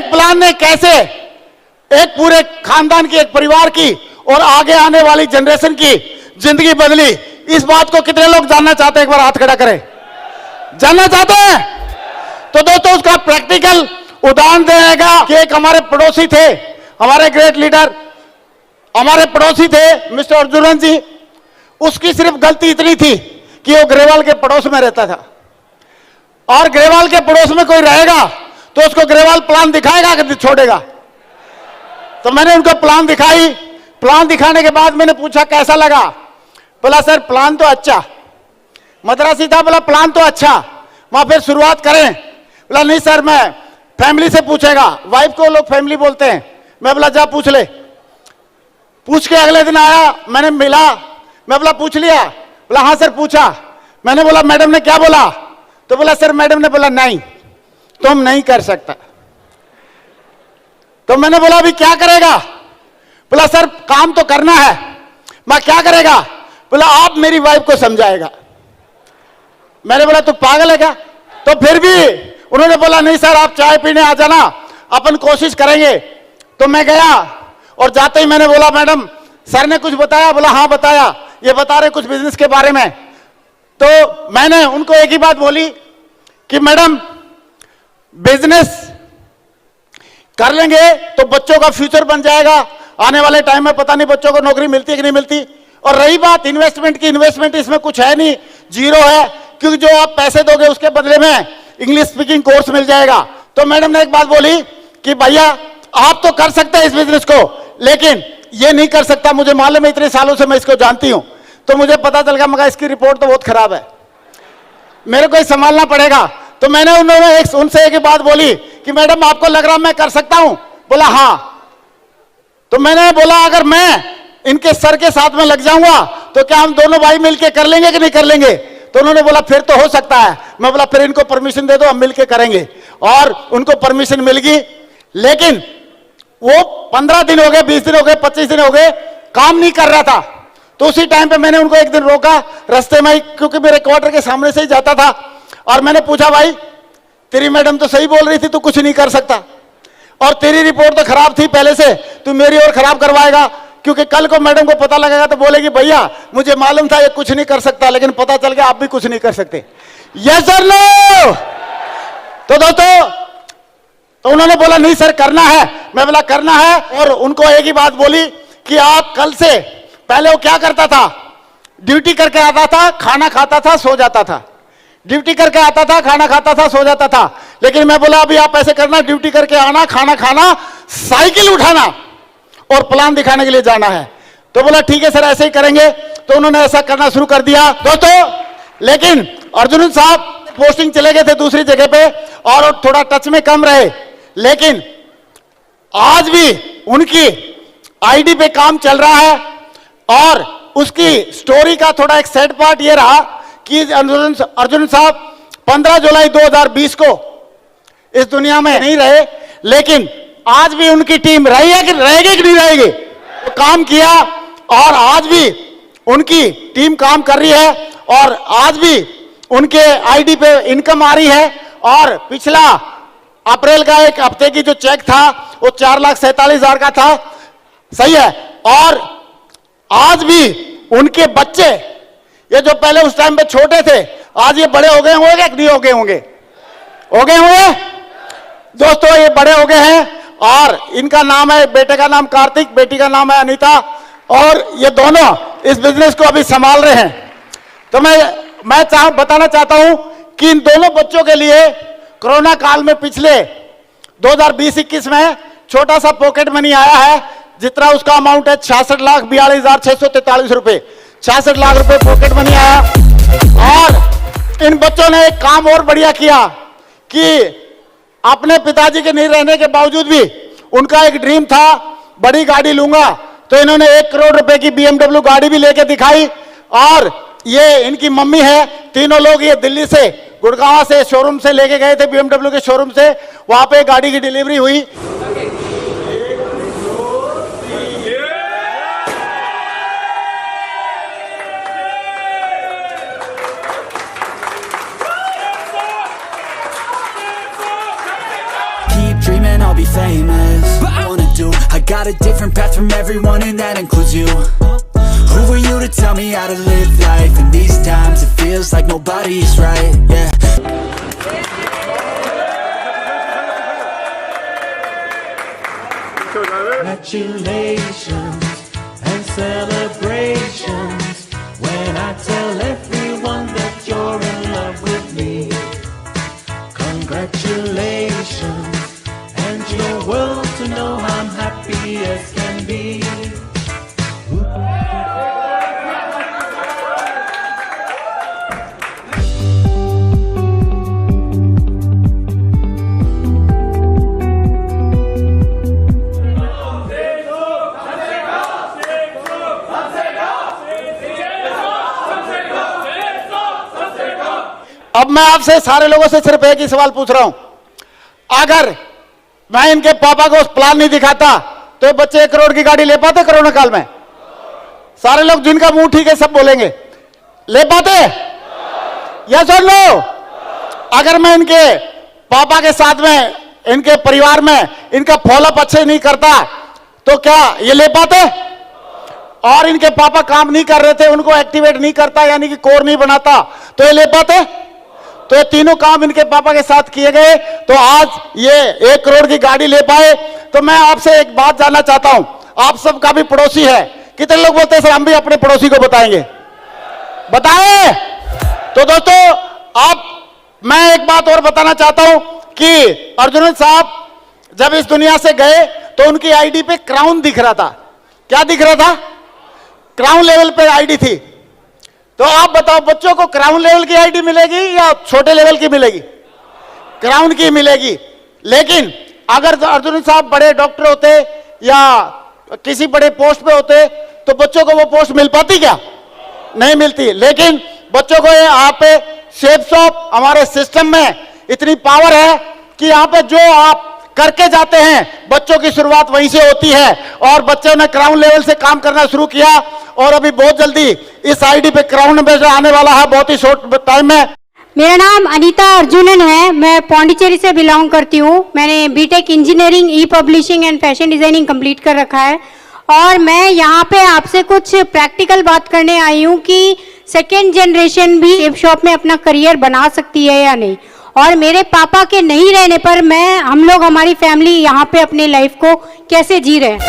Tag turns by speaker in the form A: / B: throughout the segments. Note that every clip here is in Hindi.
A: प्लान ने कैसे एक पूरे खानदान की, एक परिवार की और आगे आने वाली जनरेशन की जिंदगी बदली, इस बात को कितने लोग जानना चाहते हैं? एक बार हाथ खड़ा करें। जानना चाहते हैं? तो दोस्तों उसका प्रैक्टिकल उदाहरण देगा कि एक हमारे पड़ोसी थे, हमारे ग्रेट लीडर, हमारे पड़ोसी थे मिस्टर अर्जुनन जी। उसकी सिर्फ गलती इतनी थी कि वो ग्रेवाल के पड़ोस में रहता था, और ग्रेवाल के पड़ोस में कोई रहेगा तो उसको ग्रेवाल प्लान दिखाएगा कि छोड़ेगा? तो मैंने उनको प्लान दिखाई। प्लान दिखाने के बाद मैंने पूछा कैसा लगा? बोला सर प्लान तो अच्छा, मद्रासी था। बोला प्लान तो अच्छा, वहां फिर शुरुआत करें? बोला नहीं सर, मैं फैमिली से पूछेगा, वाइफ को लोग फैमिली बोलते हैं। मैं बोला जा पूछ ले। पूछ के अगले दिन आया, मैंने मिला, मैं बोला पूछ लिया? बोला हाँ सर पूछा। मैंने बोला मैडम ने क्या बोला? तो बोला सर मैडम ने बोला नहीं तुम नहीं कर सकता। तो मैंने बोला अभी क्या करेगा? बोला सर काम तो करना है। मैं क्या करेगा? बोला आप मेरी वाइफ को समझाएगा। मैंने बोला तू पागल है क्या? तो फिर भी उन्होंने बोला नहीं सर आप चाय पीने आ जाना, अपन कोशिश करेंगे। तो मैं गया और जाते ही मैंने बोला मैडम सर ने कुछ बताया? बोला हाँ बताया, ये बता रहे कुछ बिजनेस के बारे में। तो मैंने उनको एक ही बात बोली कि मैडम बिजनेस कर लेंगे तो बच्चों का फ्यूचर बन जाएगा, आने वाले टाइम में पता नहीं बच्चों को नौकरी मिलती है कि नहीं मिलती। और रही बात इन्वेस्टमेंट की, इन्वेस्टमेंट इसमें कुछ है नहीं, जीरो है, क्योंकि जो आप पैसे दोगे उसके बदले में इंग्लिश स्पीकिंग कोर्स मिल जाएगा। तो मैडम ने एक बात बोली कि भैया आप तो कर सकते हैं इस बिजनेस को, लेकिन ये नहीं कर सकता, मुझे मालूम है, इतने सालों से मैं इसको जानती हूं। तो मुझे पता चल गया, मगर इसकी रिपोर्ट तो बहुत खराब है, मेरे को संभालना पड़ेगा। तो मैंने उनसे एक ही बात बोली कि मैडम आपको लग रहा मैं कर सकता हूं? बोला हाँ। तो मैंने बोला अगर मैं इनके सर के साथ में लग जाऊंगा तो क्या हम दोनों भाई मिलके कर लेंगे कि नहीं कर लेंगे? तो उन्होंने बोला फिर तो हो सकता है। मैं बोला फिर इनको परमिशन दे दो, हम मिलके करेंगे। और उनको परमिशन मिल गई, लेकिन वो 15 दिन हो गए, 20 दिन हो गए, 25 दिन हो गए, काम नहीं कर रहा था। तो उसी टाइम पे मैंने उनको एक दिन रोका रास्ते में, क्योंकि मेरे क्वार्टर के सामने से ही जाता था, और मैंने पूछा भाई तेरी मैडम तो सही बोल रही थी, तू कुछ नहीं कर सकता, और तेरी रिपोर्ट तो खराब थी पहले से, तू मेरी और खराब करवाएगा? क्योंकि कल को मैडम को पता लगेगा तो बोलेगी भैया मुझे मालूम था ये कुछ नहीं कर सकता, लेकिन पता चल गया आप भी कुछ नहीं कर सकते। Yes sir no? तो दोस्तों तो उन्होंने बोला नहीं सर करना है। मैं बोला करना है, और उनको एक ही बात बोली कि आप कल से, पहले वो क्या करता था, ड्यूटी करके आता था, खाना खाता था, सो जाता था, ड्यूटी करके आता था, खाना खाता था, सो जाता था। लेकिन मैं बोला अभी आप ऐसे करना, ड्यूटी करके आना, खाना खाना, साइकिल उठाना और प्लान दिखाने के लिए जाना है। तो बोला ठीक है सर ऐसे ही करेंगे। तो उन्होंने ऐसा करना शुरू कर दिया दोस्तों। लेकिन अर्जुन साहब पोस्टिंग चले गए थे दूसरी जगह पे और थोड़ा टच में कम रहे, लेकिन आज भी उनकी आईडी पे काम चल रहा है। और उसकी स्टोरी का थोड़ा एक सैड पार्ट ये रहा कि अर्जुन साहब 15 जुलाई 2020 को इस दुनिया में नहीं रहे, लेकिन आज भी उनकी टीम रही है कि रहेगी कि नहीं रहेगी? तो काम किया और आज भी उनकी टीम काम कर रही है, और आज भी उनके आईडी पे इनकम आ रही है। और पिछला अप्रैल का एक हफ्ते की जो चेक था वो 4,47,000 का था, सही है। और आज भी उनके बच्चे, ये जो पहले उस टाइम पे छोटे थे, आज ये बड़े हो गए होंगे कि नहीं हो गए होंगे? हो गए होंगे दोस्तों, ये बड़े हो गए हैं। और इनका नाम है, बेटे का नाम कार्तिक, बेटी का नाम है अनीता, और ये दोनों इस बिजनेस को अभी संभाल रहे हैं। तो मैं बताना चाहता हूं कि इन दोनों बच्चों के लिए कोरोना काल में पिछले 2020-21 में छोटा सा पॉकेट मनी आया है, जितना उसका अमाउंट है 66,42,643 रुपए, 66 लाख रुपए पॉकेट मनी आया। और इन बच्चों ने एक काम और बढ़िया किया कि अपने पिताजी के नहीं रहने के बावजूद भी उनका एक ड्रीम था बड़ी गाड़ी लूंगा, तो इन्होंने 1 करोड़ रुपए की BMW गाड़ी भी लेके दिखाई। और ये इनकी मम्मी है, तीनों लोग ये दिल्ली से, गुड़गांव से शोरूम से लेके गए थे, BMW के शोरूम से, वहां पे गाड़ी की डिलीवरी हुई।
B: be famous. But I wanna do, I got a different path from everyone and that includes you. Who are you to tell me how to live life? In these times it feels like nobody's right, yeah.
C: Congratulations and celebrations when I tell everyone that you're in love with me. Congratulations and your world to know I'm happy as can be.
A: अब मैं आपसे सारे लोगों से सिर्फ एक ही सवाल पूछ रहा हूं, अगर मैं इनके पापा को उस प्लान नहीं दिखाता तो ये बच्चे 1 करोड़ की गाड़ी ले पाते कोरोना काल में? सारे लोग जिनका मुंह ठीक है सब बोलेंगे, ले पाते? यस और नो? अगर मैं इनके पापा के साथ में, इनके परिवार में इनका फॉलोअप अच्छे नहीं करता तो क्या ये ले पाते? और इनके पापा काम नहीं कर रहे थे, उनको एक्टिवेट नहीं करता यानी कि कोर नहीं बनाता तो ये ले पाते? तो ये तीनों काम इनके पापा के साथ किए गए तो आज ये 1 करोड़ की गाड़ी ले पाए। तो मैं आपसे एक बात जानना चाहता हूं, आप सबका भी पड़ोसी है, कितने लोग बोलते हैं सर हम भी अपने पड़ोसी को बताएंगे? बताएं। तो दोस्तों आप, मैं एक बात और बताना चाहता हूं कि अर्जुन साहब जब इस दुनिया से गए तो उनकी आईडी पे क्राउन दिख रहा था। क्या दिख रहा था? क्राउन लेवल पे आईडी थी। तो आप बताओ बच्चों को क्राउन लेवल की आईडी मिलेगी या छोटे लेवल की मिलेगी? क्राउन की मिलेगी। लेकिन अगर अर्जुन साहब बड़े डॉक्टर होते या किसी बड़े पोस्ट पे होते तो बच्चों को वो पोस्ट मिल पाती क्या? नहीं मिलती। लेकिन बच्चों को यहाँ पे सेफ शॉप हमारे सिस्टम में इतनी पावर है कि यहाँ पे जो आप करके जाते हैं बच्चों की शुरुआत वहीं से होती है और बच्चों ने क्राउन लेवल से काम करना शुरू किया और अभी बहुत जल्दी इस आईडी पे क्राउन में आने वाला है, बहुत ही शॉर्ट टाइम में।
D: मेरा नाम अनीता अर्जुनन है, मैं पौंडीचेरी से बिलोंग करती हूँ। मैंने BTech engineering, e publishing and fashion designing complete कर रखा है और मैं यहाँ पे आपसे कुछ प्रैक्टिकल बात करने आई हूँ कि सेकेंड जनरेशन भी सेफ शॉप में अपना करियर बना सकती है या नहीं। और मेरे पापा के नहीं रहने पर हम लोग हमारी फैमिली यहाँ पे अपने लाइफ को कैसे जी रहे हैं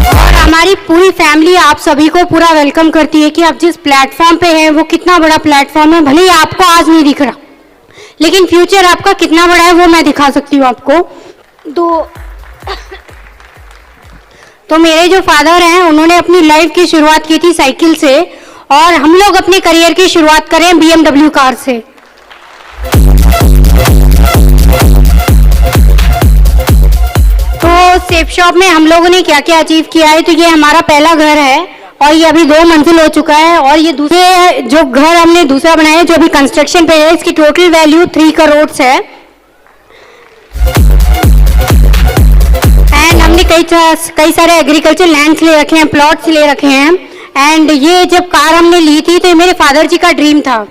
D: और हमारी पूरी फैमिली आप सभी को पूरा वेलकम करती है कि आप जिस प्लेटफॉर्म पे हैं वो कितना बड़ा प्लेटफॉर्म है। भले ही आपको आज नहीं दिख रहा लेकिन फ्यूचर आपका कितना बड़ा है वो मैं दिखा सकती हूँ आपको। तो मेरे जो फादर हैं उन्होंने अपनी लाइफ की शुरुआत की थी साइकिल से और हम लोग अपने करियर की शुरुआत करें BMW कार से। तो सेफ शॉप में हम लोगों ने क्या क्या अचीव किया है, तो ये हमारा पहला घर है और ये अभी 2 मंजिल हो चुका है और ये दूसरे जो घर हमने दूसरा बनाया है जो अभी कंस्ट्रक्शन पे है, इसकी टोटल वैल्यू 3 करोड़ है। एंड हमने कई सारे एग्रीकल्चर लैंड्स ले रखे हैं, प्लॉट्स ले रखे हैं। एंड ये जब कार हमने ली थी तो मेरे फादर जी का ड्रीम था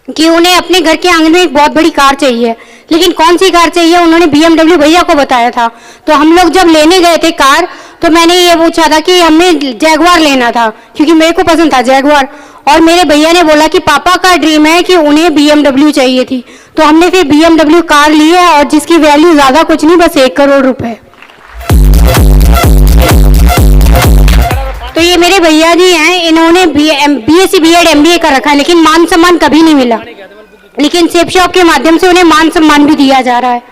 D: कि उन्हें अपने घर के आंगन में एक बहुत बड़ी कार चाहिए, लेकिन कौन सी कार चाहिए उन्होंने BMW भैया को बताया था। तो हम लोग जब लेने गए थे कार तो मैंने ये पूछा था कि हमें जैगवार लेना था क्योंकि मेरे को पसंद था जैगवार और मेरे भैया ने बोला कि पापा का ड्रीम है कि उन्हें BMW चाहिए थी। तो हमने फिर BMW कार ली है और जिसकी वैल्यू ज्यादा कुछ नहीं, बस 1 करोड़ रुपए। तो ये मेरे भैया जी हैं, इन्होंने BSc B.Ed MBA कर रखा है लेकिन मान सम्मान कभी नहीं मिला, लेकिन सेफ शॉप के माध्यम से उन्हें मान सम्मान भी दिया जा रहा है।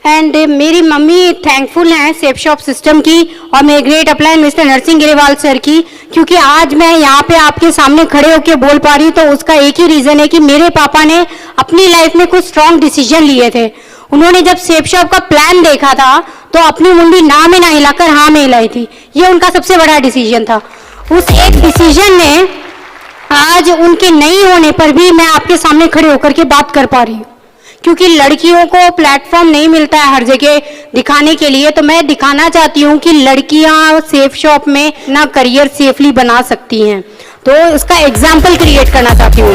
D: एंड मेरी मम्मी थैंकफुल हैं सेफ शॉप सिस्टम की और मेरे great अप्लाइन mister Narasimha Grewal sir की, क्योंकि आज मैं यहाँ पे आपके सामने खड़े होकर बोल पा रही हूँ तो उसका एक ही रीजन है कि मेरे पापा ने अपनी लाइफ में कुछ स्ट्रॉन्ग डिसीजन लिए थे। उन्होंने जब सेफ शॉप का प्लान देखा था तो अपनी मुंडी ना में ना हिलाकर हाँ में हिलाई थी। ये उनका सबसे बड़ा डिसीजन था। उस एक डिसीजन ने आज उनके नहीं होने पर भी मैं आपके सामने खड़े होकर के बात कर पा रही हूँ, क्योंकि लड़कियों को प्लेटफॉर्म नहीं मिलता है हर जगह दिखाने के लिए। तो मैं दिखाना चाहती हूँ कि लड़कियाँ सेफ शॉप में अपना करियर सेफली बना सकती हैं, तो इसका एग्जाम्पल क्रिएट करना चाहती हूँ।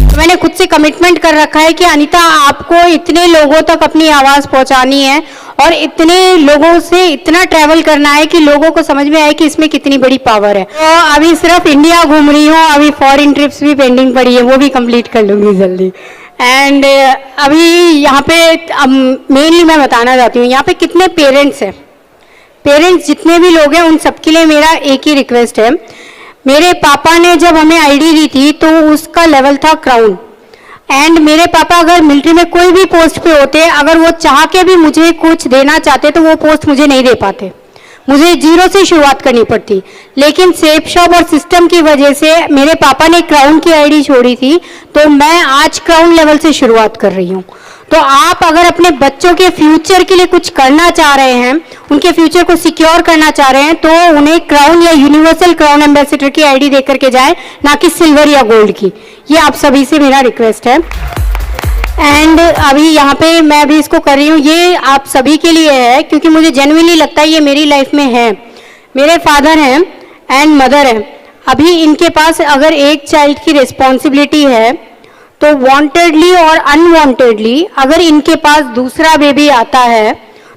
D: तो मैंने खुद से कमिटमेंट कर रखा है कि अनीता आपको इतने लोगों तक अपनी आवाज़ पहुंचानी है और इतने लोगों से इतना ट्रैवल करना है कि लोगों को समझ में आए कि इसमें कितनी बड़ी पावर है। तो अभी सिर्फ इंडिया घूम रही हूँ, अभी फॉरेन ट्रिप्स भी पेंडिंग पड़ी है, वो भी कंप्लीट कर लूँगी जल्दी। एंड अभी यहाँ पे मेनली मैं बताना चाहती हूँ यहाँ पे कितने पेरेंट्स हैं। पेरेंट्स जितने भी लोग हैं उन सबके लिए मेरा एक ही रिक्वेस्ट है। मेरे पापा ने जब हमें आईडी दी थी तो उसका लेवल था क्राउन, एंड मेरे पापा अगर मिलिट्री में कोई भी पोस्ट पे होते, अगर वो चाह के भी मुझे कुछ देना चाहते तो वो पोस्ट मुझे नहीं दे पाते, मुझे जीरो से शुरुआत करनी पड़ती। लेकिन सेफ शॉप और सिस्टम की वजह से मेरे पापा ने क्राउन की आईडी छोड़ी थी, तो मैं आज क्राउन लेवल से शुरुआत कर रही हूँ। तो आप अगर अपने बच्चों के फ्यूचर के लिए कुछ करना चाह रहे हैं, उनके फ्यूचर को सिक्योर करना चाह रहे हैं, तो उन्हें क्राउन या यूनिवर्सल क्राउन एम्बेसडर की आईडी दे करके जाए, ना कि सिल्वर या गोल्ड की। ये आप सभी से मेरा रिक्वेस्ट है। एंड अभी यहाँ पे मैं अभी इसको कर रही हूँ, ये आप सभी के लिए है क्योंकि मुझे जेन्युइनली लगता है ये मेरी लाइफ में है। मेरे फादर हैं एंड मदर हैं, अभी इनके पास अगर एक चाइल्ड की रिस्पॉन्सिबिलिटी है तो वांटेडली और अनवांटेडली अगर इनके पास दूसरा बेबी आता है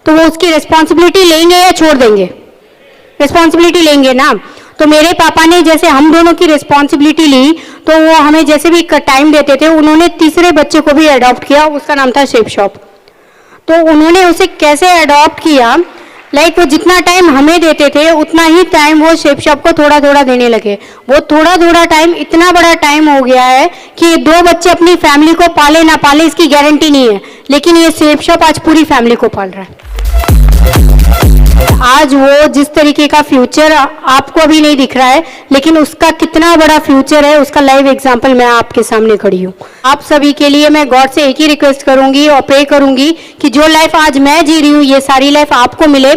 D: तो वो उसकी रिस्पॉन्सिबिलिटी लेंगे या छोड़ देंगे? रिस्पॉन्सिबिलिटी लेंगे ना। तो मेरे पापा ने जैसे हम दोनों की रिस्पॉन्सिबिलिटी ली तो वो हमें जैसे भी टाइम देते थे, उन्होंने तीसरे बच्चे को भी अडॉप्ट किया, उसका नाम था शेप शॉप। तो उन्होंने उसे कैसे अडॉप्ट किया, लाइक वो जितना टाइम हमें देते थे उतना ही टाइम वो शेप शॉप को थोड़ा थोड़ा देने लगे। वो थोड़ा थोड़ा टाइम इतना बड़ा टाइम हो गया है कि 2 बच्चे अपनी फैमिली को पाले ना पाले इसकी गारंटी नहीं है, लेकिन ये शेप शॉप आज पूरी फैमिली को पाल रहा है। आज वो जिस तरीके का फ्यूचर आपको अभी नहीं दिख रहा है, लेकिन उसका कितना बड़ा फ्यूचर है उसका लाइव एग्जांपल मैं आपके सामने खड़ी हूँ। आप सभी के लिए मैं गॉड से एक ही रिक्वेस्ट करूंगी और प्रे करूंगी कि जो लाइफ आज मैं जी रही हूँ ये सारी लाइफ आपको मिले।